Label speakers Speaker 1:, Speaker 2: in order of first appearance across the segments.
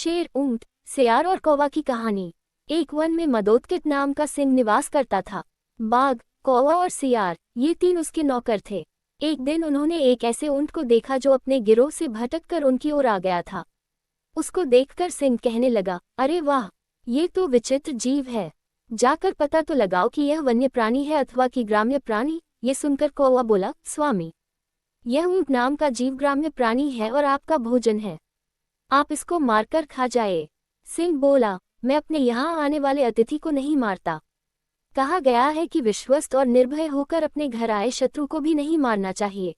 Speaker 1: शेर, ऊंट, सियार और कौवा की कहानी। एक वन में मदोदकित नाम का सिंह निवास करता था। बाघ, कौवा और सियार, ये तीन उसके नौकर थे। एक दिन उन्होंने एक ऐसे ऊंट को देखा जो अपने गिरोह से भटककर उनकी ओर आ गया था। उसको देखकर सिंह कहने लगा, अरे वाह, ये तो विचित्र जीव है। जाकर पता तो लगाओ कि यह वन्य प्राणी है अथवा कि ग्राम्य प्राणी। ये सुनकर कौवा बोला, स्वामी, यह ऊंट नाम का जीव ग्राम्य प्राणी है और आपका भोजन है, आप इसको मारकर खा जाए। सिंह बोला, मैं अपने यहाँ आने वाले अतिथि को नहीं मारता। कहा गया है कि विश्वस्त और निर्भय होकर अपने घर आए शत्रु को भी नहीं मारना चाहिए।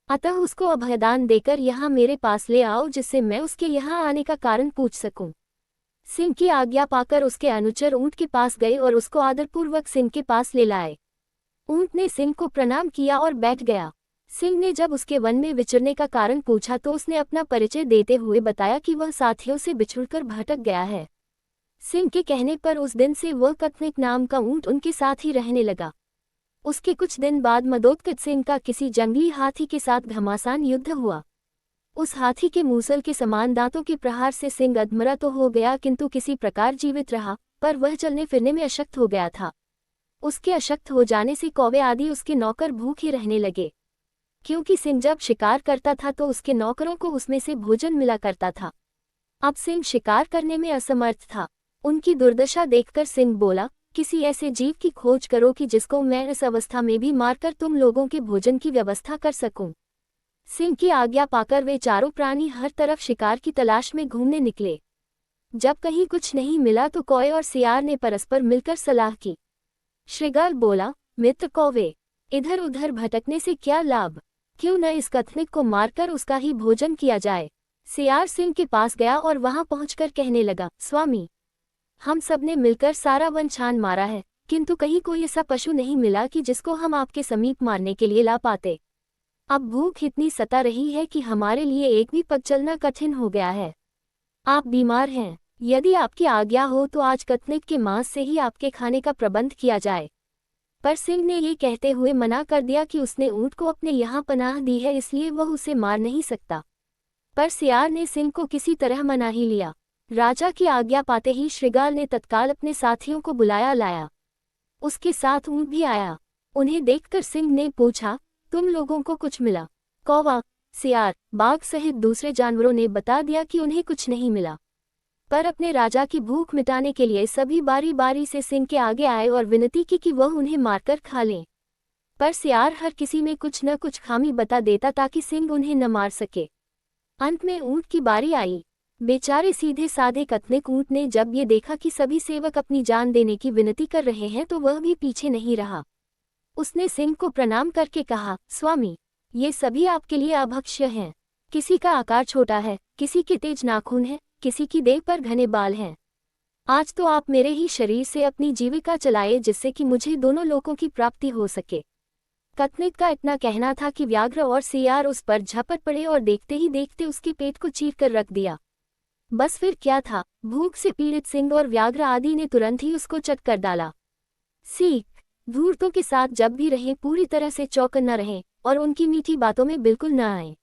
Speaker 1: अतः उसको अभयदान देकर यहाँ मेरे पास ले आओ, जिससे मैं उसके यहाँ आने का कारण पूछ सकूं। सिंह की आज्ञा पाकर उसके अनुचर ऊंट के पास गए और उसको आदरपूर्वक सिंह के पास ले लाए। ऊंट ने सिंह को प्रणाम किया और बैठ गया। सिंह ने जब उसके वन में विचरने का कारण पूछा तो उसने अपना परिचय देते हुए बताया कि वह साथियों से बिछुड़कर भटक गया है। सिंह के कहने पर उस दिन से वह कथनिक नाम का ऊंट उनके साथ ही रहने लगा। उसके कुछ दिन बाद मदोदकित सिंह का किसी जंगली हाथी के साथ घमासान युद्ध हुआ। उस हाथी के मूसल के समान दांतों के प्रहार से सिंह अधमरा तो हो गया, किंतु किसी प्रकार जीवित रहा, पर वह चलने फिरने में अशक्त हो गया था। उसके अशक्त हो जाने से कौवे आदि उसके नौकर भूखे रहने लगे। क्योंकि सिंह जब शिकार करता था तो उसके नौकरों को उसमें से भोजन मिला करता था। अब सिंह शिकार करने में असमर्थ था। उनकी दुर्दशा देखकर सिंह बोला, किसी ऐसे जीव की खोज करो कि जिसको मैं इस अवस्था में भी मारकर तुम लोगों के भोजन की व्यवस्था कर सकूं। सिंह की आज्ञा पाकर वे चारों प्राणी हर तरफ शिकार की तलाश में घूमने निकले। जब कहीं कुछ नहीं मिला तो कौवे और सियार ने परस्पर मिलकर सलाह की। श्रृगाल बोला, मित्र कौवे, इधर उधर भटकने से क्या लाभ, क्यों न इस कथनिक को मारकर उसका ही भोजन किया जाए। सियार सिंह के पास गया और वहां पहुंचकर कहने लगा, स्वामी, हम सब ने मिलकर सारा वन छान मारा है, किंतु कहीं कोई ऐसा पशु नहीं मिला कि जिसको हम आपके समीप मारने के लिए ला पाते। अब भूख इतनी सता रही है कि हमारे लिए एक भी पग चलना कठिन हो गया है। आप बीमार हैं, यदि आपकी आज्ञा हो तो आज कथनिक के मांस से ही आपके खाने का प्रबंध किया जाए। पर सिंह ने ये कहते हुए मना कर दिया कि उसने ऊंट को अपने यहाँ पनाह दी है, इसलिए वह उसे मार नहीं सकता। पर सियार ने सिंह को किसी तरह मना ही लिया। राजा की आज्ञा पाते ही श्रृगाल ने तत्काल अपने साथियों को बुलाया लाया। उसके साथ ऊंट भी आया। उन्हें देखकर सिंह ने पूछा, तुम लोगों को कुछ मिला? कौवा, सियार, बाघ सहित दूसरे जानवरों ने बता दिया कि उन्हें कुछ नहीं मिला। पर अपने राजा की भूख मिटाने के लिए सभी बारी बारी से सिंह के आगे आए और विनती की कि वह उन्हें मारकर खा लें। पर सियार हर किसी में कुछ न कुछ खामी बता देता ताकि सिंह उन्हें न मार सके। अंत में ऊंट की बारी आई। बेचारे सीधे साधे कथनिक ऊंट ने जब ये देखा कि सभी सेवक अपनी जान देने की विनती कर रहे हैं तो वह भी पीछे नहीं रहा। उसने सिंह को प्रणाम करके कहा, स्वामी, ये सभी आपके लिए अभक्ष्य हैं। किसी का आकार छोटा है, किसी के तेज नाखून है, किसी की देह पर घने बाल हैं। आज तो आप मेरे ही शरीर से अपनी जीविका चलाए, जिससे कि मुझे दोनों लोकों की प्राप्ति हो सके। कथनिक का इतना कहना था कि व्याघ्र और सियार उस पर झपट पड़े और देखते ही देखते उसके पेट को चीर कर रख दिया। बस फिर क्या था, भूख से पीड़ित सिंह और व्याघ्र आदि ने तुरंत ही उसको चट कर डाला। सीख, धूर्तों के साथ जब भी रहें पूरी तरह से चौकन्ना रहें और उनकी मीठी बातों में बिल्कुल न आए।